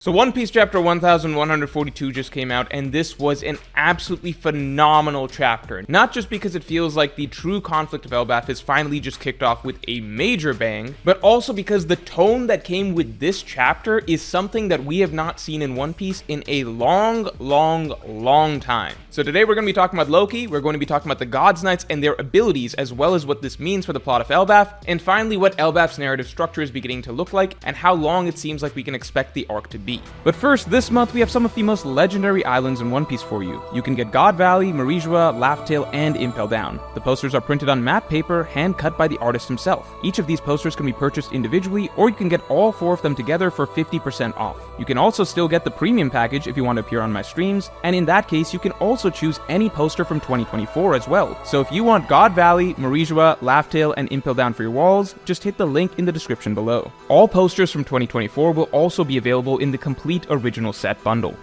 So One Piece chapter 1142 just came out, and this was an absolutely phenomenal chapter. Not just because it feels like the true conflict of Elbaf is finally just kicked off with a major bang, but also because the tone that came with this chapter is something that we have not seen in One Piece in a long time. So today we're going to be talking about Loki, we're going to be talking about the Gods Knights and their abilities, as well as what this means for the plot of Elbaf, and finally what Elbaf's narrative structure is beginning to look like, and how long it seems like we can expect the arc to be. But first, this month we have some of the most legendary islands in One Piece for you. You can get God Valley, Marijua, Laugh-Tale, and Impel Down. The posters are printed on matte paper, hand cut by the artist himself. Each of these posters can be purchased individually, or you can get all 4 of them together for 50% off. You can also still get the premium package if you want to appear on my streams, and in that case you can also choose any poster from 2024 as well. So if you want God Valley, Marijua, Laugh-Tale, and Impel Down for your walls, just hit the link in the description below. All posters from 2024 will also be available in the complete original set bundle.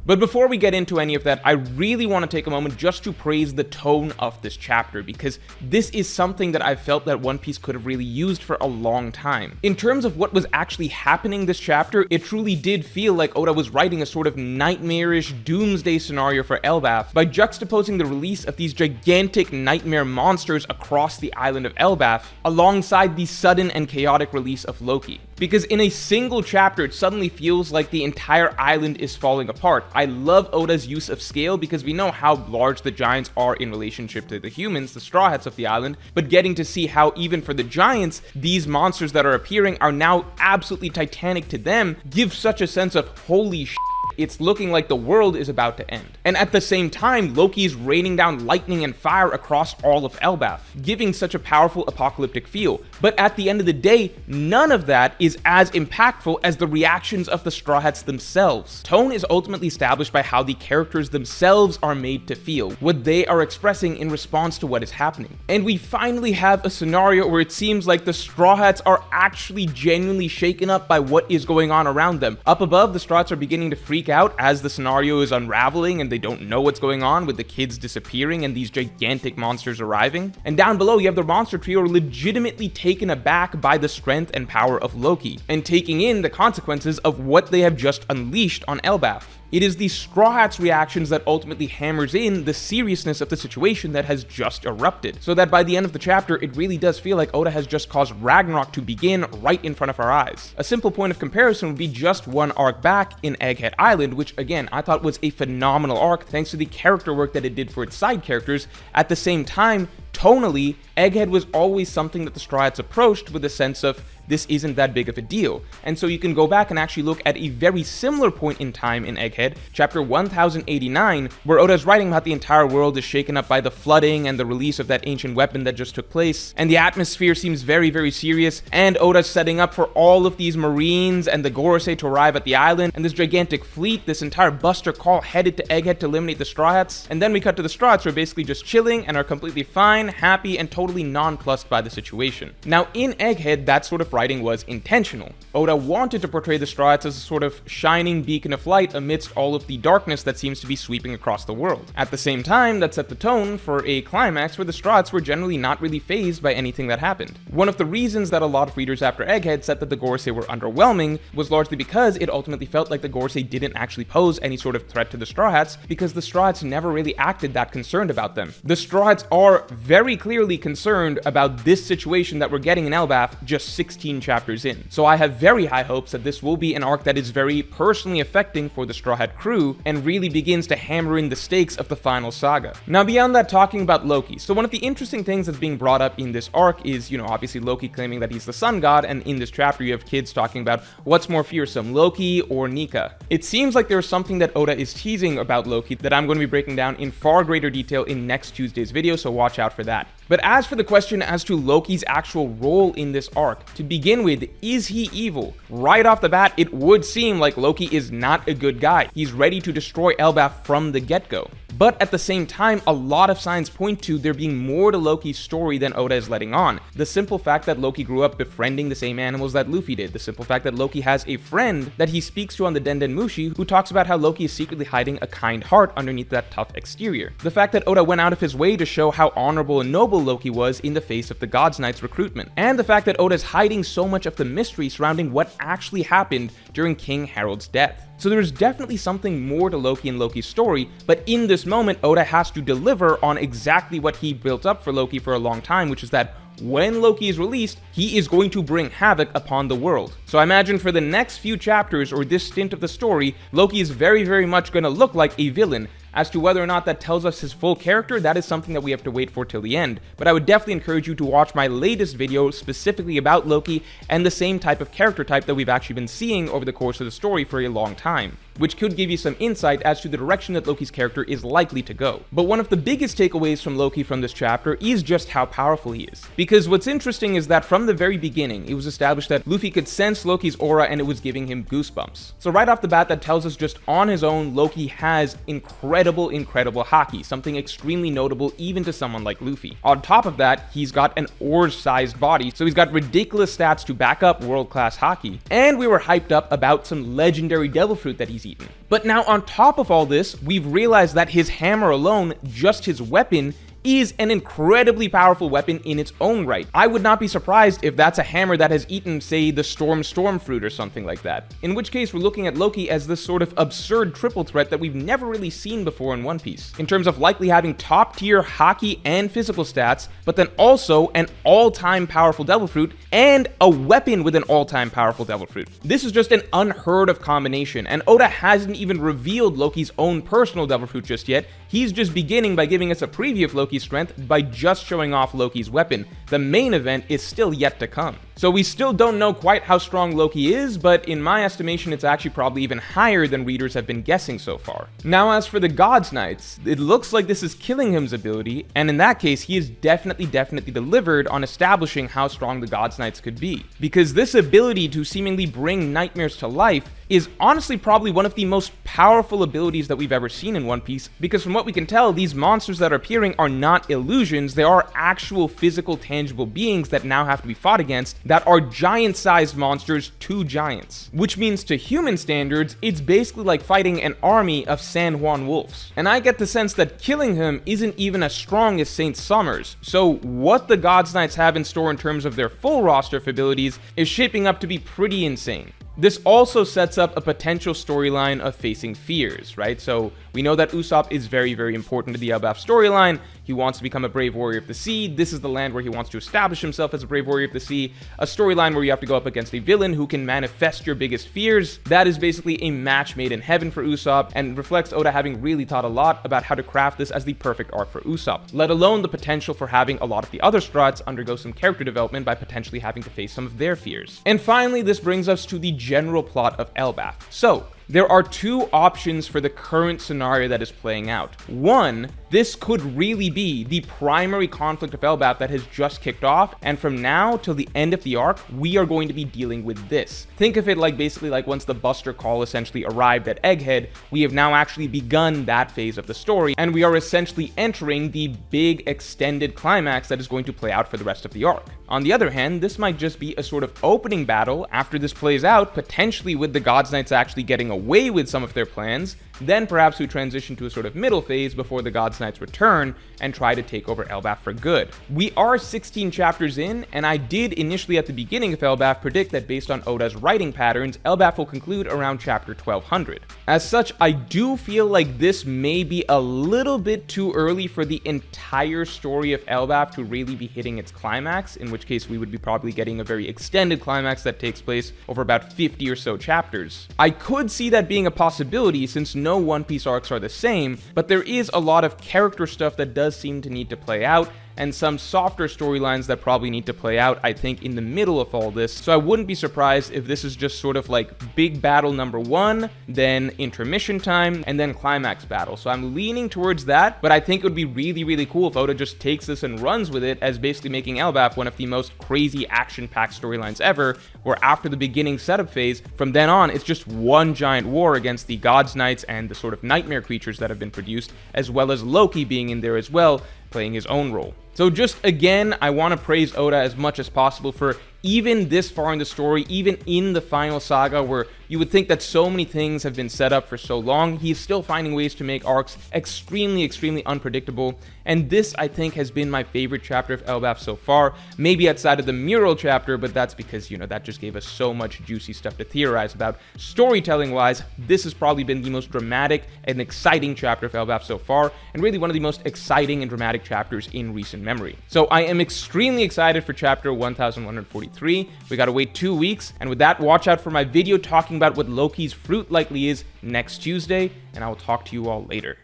But before we get into any of that, I really want to take a moment just to praise the tone of this chapter, because this is something that I felt that One Piece could have really used for a long time. In terms of what was actually happening this chapter, it truly did feel like Oda was writing a sort of nightmarish doomsday scenario for Elbaf by juxtaposing the release of these gigantic nightmare monsters across the island of Elbaf alongside the sudden and chaotic release of Loki. Because in a single chapter, it suddenly feels like the entire island is falling apart. I love Oda's use of scale because we know how large the giants are in relationship to the humans, the Straw Hats of the island, but getting to see how even for the giants, these monsters that are appearing are now absolutely titanic to them gives such a sense of holy shit. It's looking like the world is about to end. And at the same time, Loki is raining down lightning and fire across all of Elbaf, giving such a powerful apocalyptic feel. But at the end of the day, none of that is as impactful as the reactions of the Straw Hats themselves. Tone is ultimately established by how the characters themselves are made to feel, what they are expressing in response to what is happening. And we finally have a scenario where it seems like the Straw Hats are actually genuinely shaken up by what is going on around them. Up above, the Straw Hats are beginning to freak out as the scenario is unraveling and they don't know what's going on with the kids disappearing and these gigantic monsters arriving. And down below you have the monster trio legitimately taken aback by the strength and power of Loki and taking in the consequences of what they have just unleashed on Elbaf. It is the Straw Hats' reactions that ultimately hammers in the seriousness of the situation that has just erupted, so that by the end of the chapter, it really does feel like Oda has just caused Ragnarok to begin right in front of our eyes. A simple point of comparison would be just one arc back in Egghead Island, which again, I thought was a phenomenal arc thanks to the character work that it did for its side characters. At the same time, tonally, Egghead was always something that the Straw Hats approached with a sense of this isn't that big of a deal. And so you can go back and actually look at a very similar point in time in Egghead, chapter 1089, where Oda's writing about the entire world is shaken up by the flooding and the release of that ancient weapon that just took place, and the atmosphere seems very serious, and Oda's setting up for all of these marines and the Gorosei to arrive at the island, and this gigantic fleet, this entire Buster Call headed to Egghead to eliminate the Straw Hats, and then we cut to the Straw Hats who are basically just chilling and are completely fine, happy, and totally nonplussed by the situation. Now in Egghead, that sort of writing was intentional. Oda wanted to portray the Straw Hats as a sort of shining beacon of light amidst all of the darkness that seems to be sweeping across the world. At the same time, that set the tone for a climax where the Straw Hats were generally not really fazed by anything that happened. One of the reasons that a lot of readers after Egghead said that the Gorosei were underwhelming was largely because it ultimately felt like the Gorosei didn't actually pose any sort of threat to the Straw Hats, because the Straw Hats never really acted that concerned about them. The Straw Hats are very clearly concerned about this situation that we're getting in Elbaf just 16 chapters in. So I have very high hopes that this will be an arc that is very personally affecting for the Straw Hat crew and really begins to hammer in the stakes of the final saga. Now beyond that, talking about Loki. So one of the interesting things that's being brought up in this arc is, obviously Loki claiming that he's the sun god, and in this chapter you have kids talking about what's more fearsome, Loki or Nika. It seems like there's something that Oda is teasing about Loki that I'm going to be breaking down in far greater detail in next Tuesday's video, so watch out for that. But as for the question as to Loki's actual role in this arc, to begin with, is he evil? Right off the bat, it would seem like Loki is not a good guy. He's ready to destroy Elbaf from the get-go. But at the same time, a lot of signs point to there being more to Loki's story than Oda is letting on. The simple fact that Loki grew up befriending the same animals that Luffy did. The simple fact that Loki has a friend that he speaks to on the Den Mushi who talks about how Loki is secretly hiding a kind heart underneath that tough exterior. The fact that Oda went out of his way to show how honorable and noble trouble Loki was in the face of the Gods Knight's recruitment, and the fact that Oda's hiding so much of the mystery surrounding what actually happened during King Harold's death. So there's definitely something more to Loki and Loki's story, but in this moment, Oda has to deliver on exactly what he built up for Loki for a long time, which is that when Loki is released, he is going to bring havoc upon the world. So I imagine for the next few chapters, or this stint of the story, Loki is very much going to look like a villain. As to whether or not that tells us his full character, that is something that we have to wait for till the end. But I would definitely encourage you to watch my latest video specifically about Loki and the same type of character type that we've actually been seeing over the course of the story for a long time, which could give you some insight as to the direction that Loki's character is likely to go. But one of the biggest takeaways from Loki from this chapter is just how powerful he is. Because what's interesting is that from the very beginning, it was established that Luffy could sense Loki's aura and it was giving him goosebumps. So right off the bat, that tells us just on his own, Loki has incredible haki, something extremely notable even to someone like Luffy. On top of that, he's got an ore-sized body, so he's got ridiculous stats to back up world-class haki. And we were hyped up about some legendary devil fruit that he's eaten. But now on top of all this, we've realized that his hammer alone, just his weapon, is an incredibly powerful weapon in its own right. I would not be surprised if that's a hammer that has eaten, say, the storm fruit or something like that. In which case, we're looking at Loki as this sort of absurd triple threat that we've never really seen before in One Piece, in terms of likely having top tier haki and physical stats, but then also an all-time powerful devil fruit and a weapon with an all-time powerful devil fruit. This is just an unheard of combination, and Oda hasn't even revealed Loki's own personal devil fruit just yet. He's just beginning by giving us a preview of Loki's strength by just showing off Loki's weapon. The main event is still yet to come. So we still don't know quite how strong Loki is, but in my estimation, it's actually probably even higher than readers have been guessing so far. Now, as for the Gods Knights, it looks like this is Killingham's ability, and in that case, he is definitely delivered on establishing how strong the Gods Knights could be. Because this ability to seemingly bring nightmares to life is honestly probably one of the most powerful abilities that we've ever seen in One Piece, because from what we can tell, these monsters that are appearing are not illusions, they are actual physical, tangible beings that now have to be fought against, that are giant-sized monsters to giants. Which means to human standards, it's basically like fighting an army of San Juan wolves. And I get the sense that Killingham isn't even as strong as Saint Summers, so what the Gods Knights have in store in terms of their full roster of abilities is shaping up to be pretty insane. This also sets up a potential storyline of facing fears, right? So we know that Usopp is very important to the Elbaf storyline. He wants to become a brave warrior of the sea. This is the land where he wants to establish himself as a brave warrior of the sea. A storyline where you have to go up against a villain who can manifest your biggest fears. That is basically a match made in heaven for Usopp, and reflects Oda having really thought a lot about how to craft this as the perfect arc for Usopp, let alone the potential for having a lot of the other Strats undergo some character development by potentially having to face some of their fears. And finally, this brings us to the general plot of Elbaf. So, there are two options for the current scenario that is playing out. One, this could really be the primary conflict of Elbaf that has just kicked off, and from now till the end of the arc, we are going to be dealing with this. Think of it like basically like once the Buster Call essentially arrived at Egghead, we have now actually begun that phase of the story, and we are essentially entering the big extended climax that is going to play out for the rest of the arc. On the other hand, this might just be a sort of opening battle after this plays out, potentially with the Gods Knights actually getting away with some of their plans. Then perhaps we transition to a sort of middle phase before the Gods Knights return and try to take over Elbaf for good. We are 16 chapters in, and I did initially at the beginning of Elbaf predict that based on Oda's writing patterns, Elbaf will conclude around chapter 1200. As such, I do feel like this may be a little bit too early for the entire story of Elbaf to really be hitting its climax, in which case we would be probably getting a very extended climax that takes place over about 50 or so chapters. I could see that being a possibility since no One Piece arcs are the same, but there is a lot of character stuff that does seem to need to play out, and some softer storylines that probably need to play out, I think, in the middle of all this. So I wouldn't be surprised if this is just sort of like big battle number one, then intermission time, and then climax battle. So I'm leaning towards that, but I think it would be really cool if Oda just takes this and runs with it as basically making Elbaf one of the most crazy action-packed storylines ever, where after the beginning setup phase, from then on, it's just one giant war against the Gods Knights and the sort of nightmare creatures that have been produced, as well as Loki being in there as well, playing his own role. So just again, I want to praise Oda as much as possible for even this far in the story, even in the final saga where you would think that so many things have been set up for so long, he's still finding ways to make arcs extremely unpredictable. And this, I think, has been my favorite chapter of Elbaf so far, maybe outside of the mural chapter, but that's because, you know, that just gave us so much juicy stuff to theorize about. Storytelling-wise, this has probably been the most dramatic and exciting chapter of Elbaf so far, and really one of the most exciting and dramatic chapters in recent memory. So I am extremely excited for chapter 1143. We gotta wait 2 weeks, and with that, watch out for my video talking about what Loki's fruit likely is next Tuesday, and I will talk to you all later.